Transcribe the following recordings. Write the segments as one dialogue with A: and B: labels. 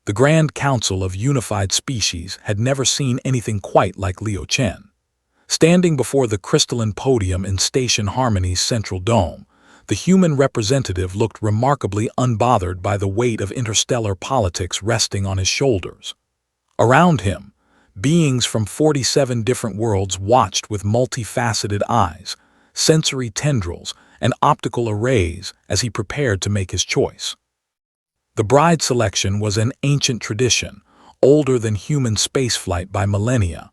A: The Grand Council of Unified Species had never seen anything quite like Liu Chen. Standing before the crystalline podium in Station Harmony's central dome, the human representative looked remarkably unbothered by the weight of interstellar politics resting on his shoulders. Around him, beings from 47 different worlds watched with multifaceted eyes, sensory tendrils, and optical arrays as he prepared to make his choice. The bride selection was an ancient tradition, older than human spaceflight by millennia.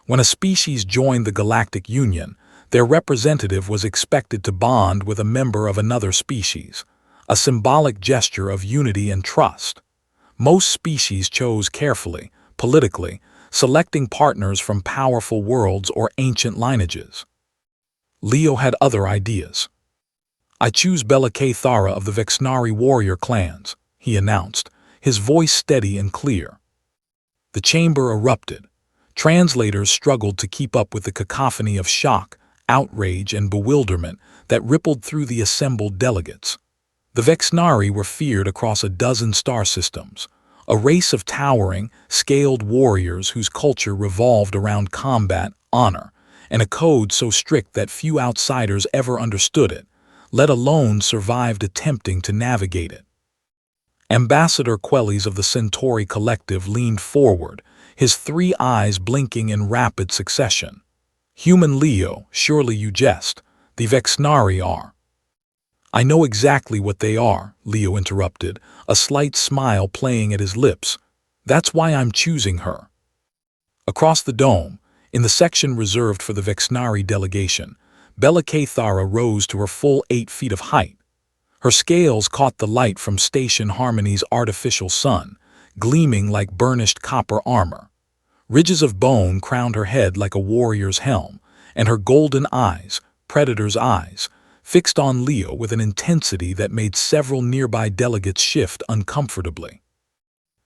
A: When a species joined the Galactic Union, their representative was expected to bond with a member of another species, a symbolic gesture of unity and trust. Most species chose carefully, politically, selecting partners from powerful worlds or ancient lineages. Leo had other ideas. "I choose Bella Thara of the Vexnari warrior clans," he announced, his voice steady and clear. The chamber erupted. Translators struggled to keep up with the cacophony of shock, outrage, and bewilderment that rippled through the assembled delegates. The Vexnari were feared across a dozen star systems, a race of towering, scaled warriors whose culture revolved around combat, honor, and a code so strict that few outsiders ever understood it, let alone survived attempting to navigate it. Ambassador Quellis of the Centauri Collective leaned forward, his three eyes blinking in rapid succession. "Human Leo, surely you jest. The Vexnari are." "I know exactly what they are," Leo interrupted, a slight smile playing at his lips. "That's why I'm choosing her." Across the dome, in the section reserved for the Vexnari delegation, Bella Thara rose to her full 8 feet of height. Her scales caught the light from Station Harmony's artificial sun, gleaming like burnished copper armor. Ridges of bone crowned her head like a warrior's helm, and her golden eyes, predator's eyes, fixed on Leo with an intensity that made several nearby delegates shift uncomfortably.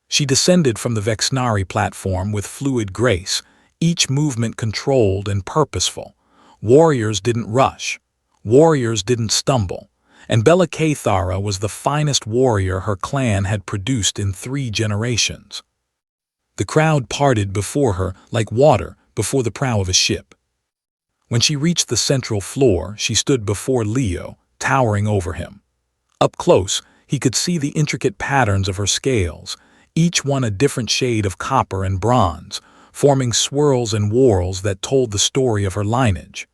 A: She descended from the Vexnari platform with fluid grace, each movement controlled and purposeful. Warriors didn't rush. Warriors didn't stumble. And Bella Thara was the finest warrior her clan had produced in 3 generations. The crowd parted before her like water before the prow of a ship. When she reached the central floor, she stood before Leo, towering over him. Up close, he could see the intricate patterns of her scales, each one a different shade of copper and bronze, forming swirls and whorls that told the story of her lineage.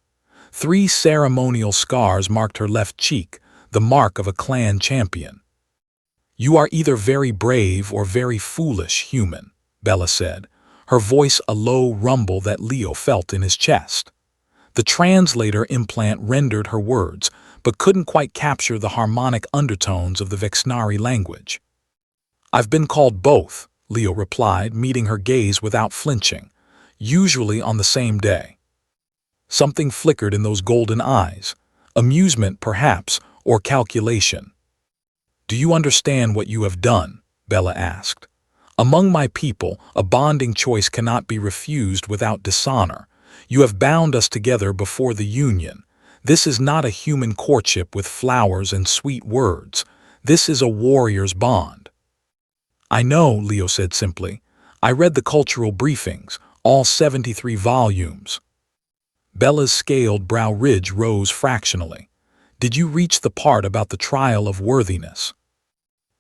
A: 3 ceremonial scars marked her left cheek, the mark of a clan champion. "You are either very brave or very foolish, human," Bella said, her voice a low rumble that Leo felt in his chest. The translator implant rendered her words, but couldn't quite capture the harmonic undertones of the Vexnari language. "I've been called both," Leo replied, meeting her gaze without flinching, "usually on the same day." Something flickered in those golden eyes, amusement perhaps, or calculation. "Do you understand what you have done?" Bella asked. "Among my people, a bonding choice cannot be refused without dishonor. You have bound us together before the union. This is not a human courtship with flowers and sweet words. This is a warrior's bond." "I know," Leo said simply. "I read the cultural briefings, all 73 volumes." Bella's scaled brow ridge rose fractionally. "Did you reach the part about the trial of worthiness?"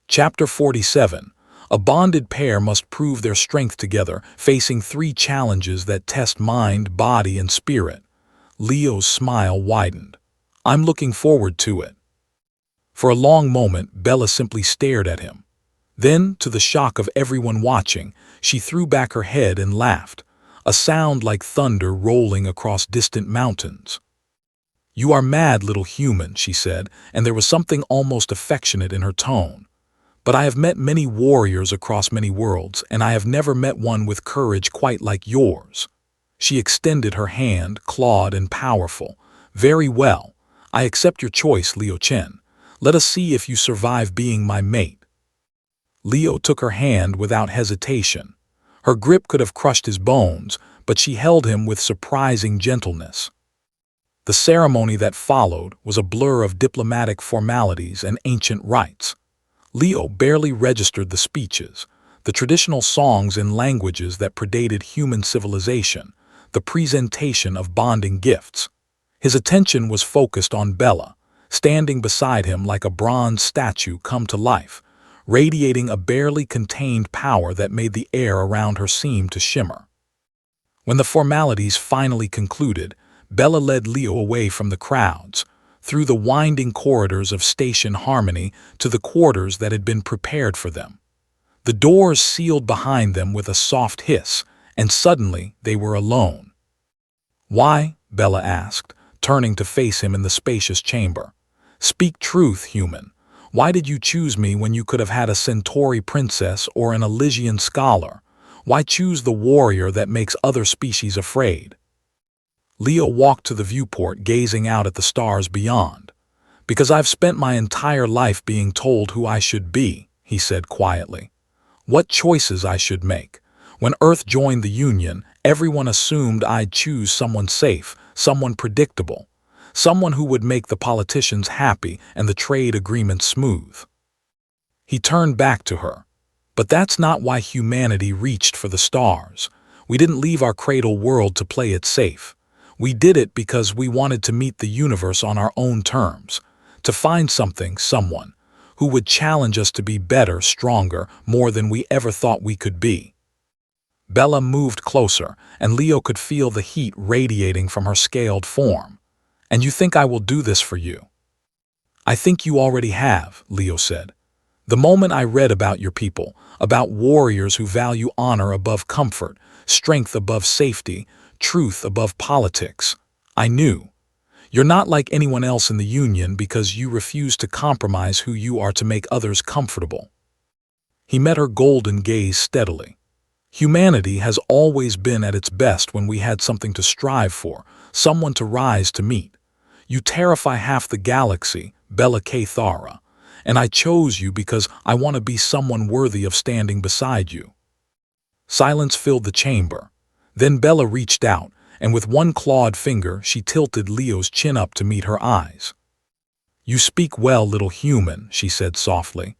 A: Chapter 47. A bonded pair must prove their strength together, facing 3 challenges that test mind, body, and spirit. Leo's smile widened. "I'm looking forward to it." For a long moment, Bella simply stared at him. Then, to the shock of everyone watching, she threw back her head and laughed, a sound like thunder rolling across distant mountains. "You are mad, little human," she said, and there was something almost affectionate in her tone. "But I have met many warriors across many worlds, and I have never met one with courage quite like yours." She extended her hand, clawed and powerful. "Very well. I accept your choice, Leo Chen. Let us see if you survive being my mate." Leo took her hand without hesitation. Her grip could have crushed his bones, but she held him with surprising gentleness. The ceremony that followed was a blur of diplomatic formalities and ancient rites. Leo barely registered the speeches, the traditional songs in languages that predated human civilization, the presentation of bonding gifts. His attention was focused on Bella, standing beside him like a bronze statue come to life, radiating a barely contained power that made the air around her seem to shimmer. When the formalities finally concluded, Bella led Leo away from the crowds, through the winding corridors of Station Harmony to the quarters that had been prepared for them. The doors sealed behind them with a soft hiss, and suddenly they were alone. "Why?" Bella asked, turning to face him in the spacious chamber. "Speak truth, human. Why did you choose me when you could have had a Centauri princess or an Elysian scholar? Why choose the warrior that makes other species afraid?" Leo walked to the viewport, gazing out at the stars beyond. "Because I've spent my entire life being told who I should be," he said quietly. "What choices I should make. When Earth joined the Union, everyone assumed I'd choose someone safe, someone predictable, someone who would make the politicians happy and the trade agreements smooth." He turned back to her. "But that's not why humanity reached for the stars. We didn't leave our cradle world to play it safe. We did it because we wanted to meet the universe on our own terms, to find something, someone, who would challenge us to be better, stronger, more than we ever thought we could be." Bella moved closer, and Leo could feel the heat radiating from her scaled form. "And you think I will do this for you?" "I think you already have," Leo said. "The moment I read about your people, about warriors who value honor above comfort, strength above safety, truth above politics, I knew. You're not like anyone else in the Union because you refuse to compromise who you are to make others comfortable." He met her golden gaze steadily. "Humanity has always been at its best when we had something to strive for, someone to rise to meet. You terrify half the galaxy, Bella Thara, and I chose you because I want to be someone worthy of standing beside you." Silence filled the chamber. Then Bella reached out, and with one clawed finger she tilted Leo's chin up to meet her eyes. "You speak well, little human," she said softly.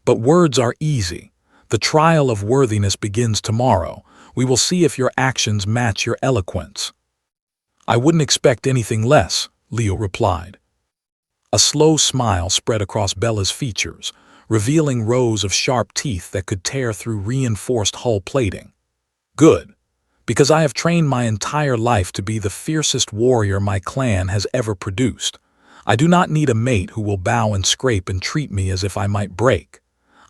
A: "But words are easy. The trial of worthiness begins tomorrow. We will see if your actions match your eloquence." "I wouldn't expect anything less," Leo replied. A slow smile spread across Bella's features, revealing rows of sharp teeth that could tear through reinforced hull plating. "Good. Because I have trained my entire life to be the fiercest warrior my clan has ever produced. I do not need a mate who will bow and scrape and treat me as if I might break.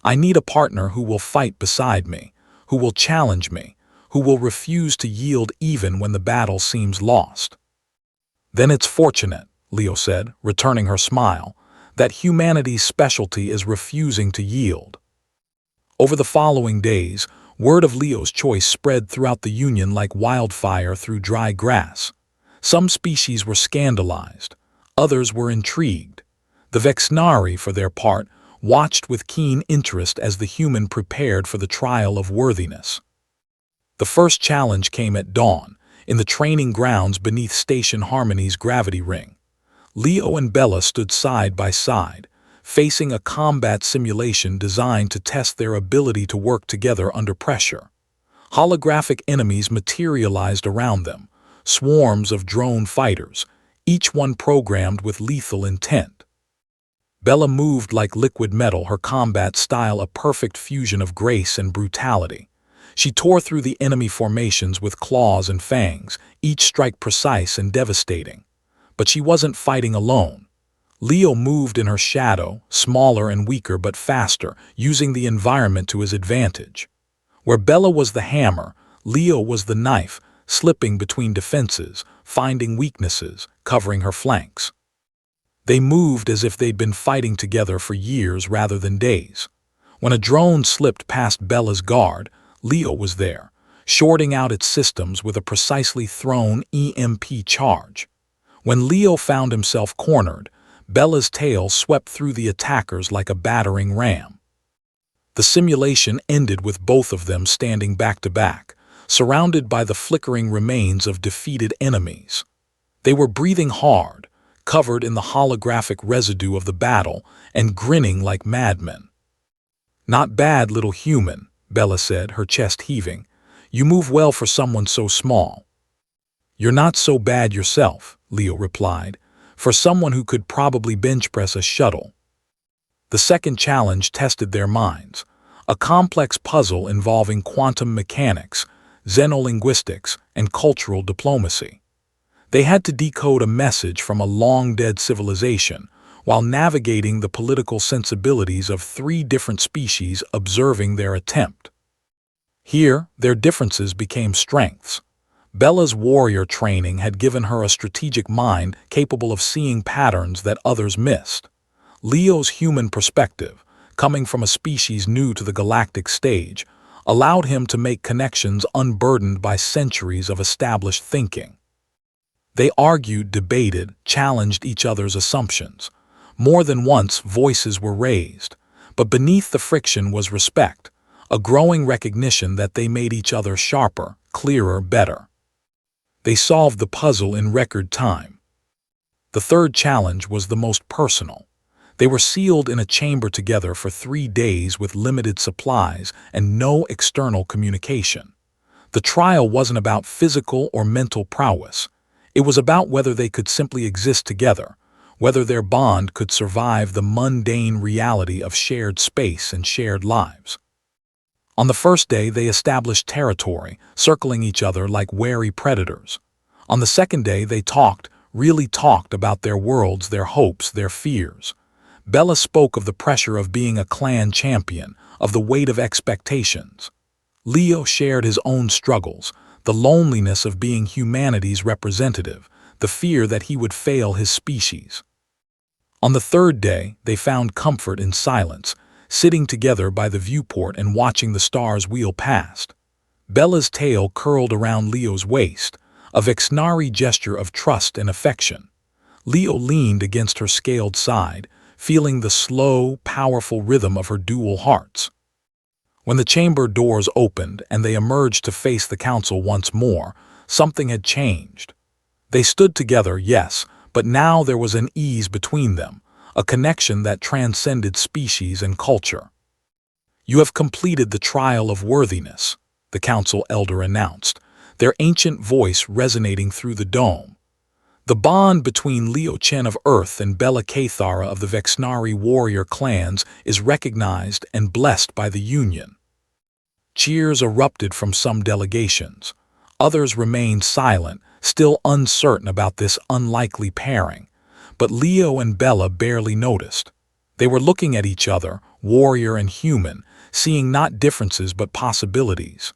A: I need a partner who will fight beside me, who will challenge me, who will refuse to yield even when the battle seems lost." "Then it's fortunate," Leo said, returning her smile, "that humanity's specialty is refusing to yield." Over the following days, word of Leo's choice spread throughout the Union like wildfire through dry grass. Some species were scandalized, others were intrigued. The Vexnari, for their part, watched with keen interest as the human prepared for the trial of worthiness. The first challenge came at dawn, in the training grounds beneath Station Harmony's gravity ring. Leo and Bella stood side by side, facing a combat simulation designed to test their ability to work together under pressure. Holographic enemies materialized around them, swarms of drone fighters, each one programmed with lethal intent. Bella moved like liquid metal, her combat style a perfect fusion of grace and brutality. She tore through the enemy formations with claws and fangs, each strike precise and devastating. But she wasn't fighting alone. Leo moved in her shadow, smaller and weaker but faster, using the environment to his advantage. Where Bella was the hammer, Leo was the knife, slipping between defenses, finding weaknesses, covering her flanks. They moved as if they'd been fighting together for years rather than days. When a drone slipped past Bella's guard, Leo was there, shorting out its systems with a precisely thrown EMP charge. When Leo found himself cornered, Bella's tail swept through the attackers like a battering ram. The simulation ended with both of them standing back to back, surrounded by the flickering remains of defeated enemies. They were breathing hard, covered in the holographic residue of the battle, and grinning like madmen. "Not bad, little human," Bella said, her chest heaving. "You move well for someone so small." "You're not so bad yourself," Leo replied, "for someone who could probably bench press a shuttle." The second challenge tested their minds, a complex puzzle involving quantum mechanics, xenolinguistics, and cultural diplomacy. They had to decode a message from a long-dead civilization while navigating the political sensibilities of three different species observing their attempt. Here, their differences became strengths. Bella's warrior training had given her a strategic mind capable of seeing patterns that others missed. Leo's human perspective, coming from a species new to the galactic stage, allowed him to make connections unburdened by centuries of established thinking. They argued, debated, challenged each other's assumptions. More than once, voices were raised, but beneath the friction was respect, a growing recognition that they made each other sharper, clearer, better. They solved the puzzle in record time. The third challenge was the most personal. They were sealed in a chamber together for 3 days with limited supplies and no external communication. The trial wasn't about physical or mental prowess. It was about whether they could simply exist together, whether their bond could survive the mundane reality of shared space and shared lives. On the first day, they established territory, circling each other like wary predators. On the second day, they talked, really talked about their worlds, their hopes, their fears. Bella spoke of the pressure of being a clan champion, of the weight of expectations. Leo shared his own struggles, the loneliness of being humanity's representative, the fear that he would fail his species. On the third day, they found comfort in silence, sitting together by the viewport and watching the stars wheel past. Bella's tail curled around Leo's waist, a Vexnari gesture of trust and affection. Leo leaned against her scaled side, feeling the slow, powerful rhythm of her dual hearts. When the chamber doors opened and they emerged to face the council once more, something had changed. They stood together, yes, but now there was an ease between them, a connection that transcended species and culture. "You have completed the trial of worthiness," the council elder announced, their ancient voice resonating through the dome. The bond between Leo Chen of Earth and Bella Cathara of the Vexnari warrior clans is recognized and blessed by the Union. Cheers erupted from some delegations. Others remained silent, still uncertain about this unlikely pairing. But Leo and Bella barely noticed. They were looking at each other, warrior and human, seeing not differences but possibilities.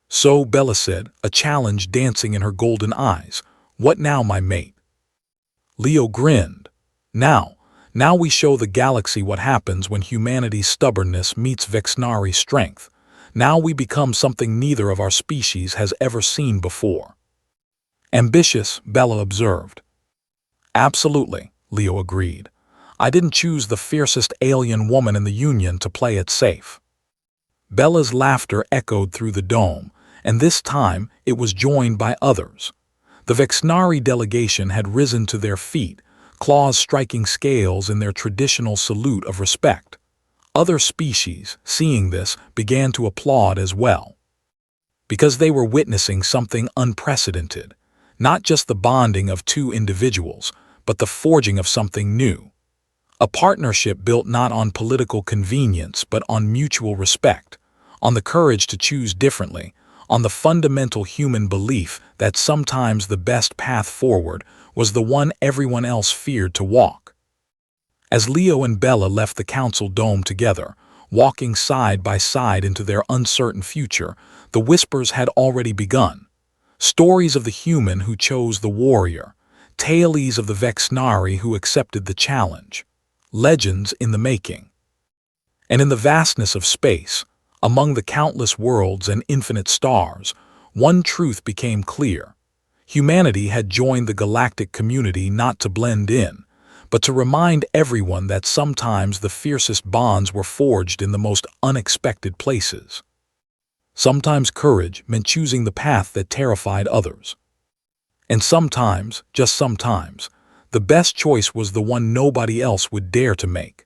A: "So," Bella said, a challenge dancing in her golden eyes, "what now, my mate?" Leo grinned. Now we show the galaxy what happens when humanity's stubbornness meets Vexnari strength. Now we become something neither of our species has ever seen before." "Ambitious," Bella observed. "Absolutely," Leo agreed. "I didn't choose the fiercest alien woman in the Union to play it safe." Bella's laughter echoed through the dome, and this time it was joined by others. The Vexnari delegation had risen to their feet, claws striking scales in their traditional salute of respect. Other species, seeing this, began to applaud as well. Because they were witnessing something unprecedented, not just the bonding of two individuals, but the forging of something new. A partnership built not on political convenience but on mutual respect, on the courage to choose differently, on the fundamental human belief that sometimes the best path forward was the one everyone else feared to walk. As Leo and Bella left the council dome together, walking side by side into their uncertain future, the whispers had already begun. Stories of the human who chose the warrior, tales of the Vexnari who accepted the challenge, legends in the making. And in the vastness of space, among the countless worlds and infinite stars, one truth became clear. Humanity had joined the galactic community not to blend in, but to remind everyone that sometimes the fiercest bonds were forged in the most unexpected places. Sometimes courage meant choosing the path that terrified others. And sometimes, just sometimes, the best choice was the one nobody else would dare to make.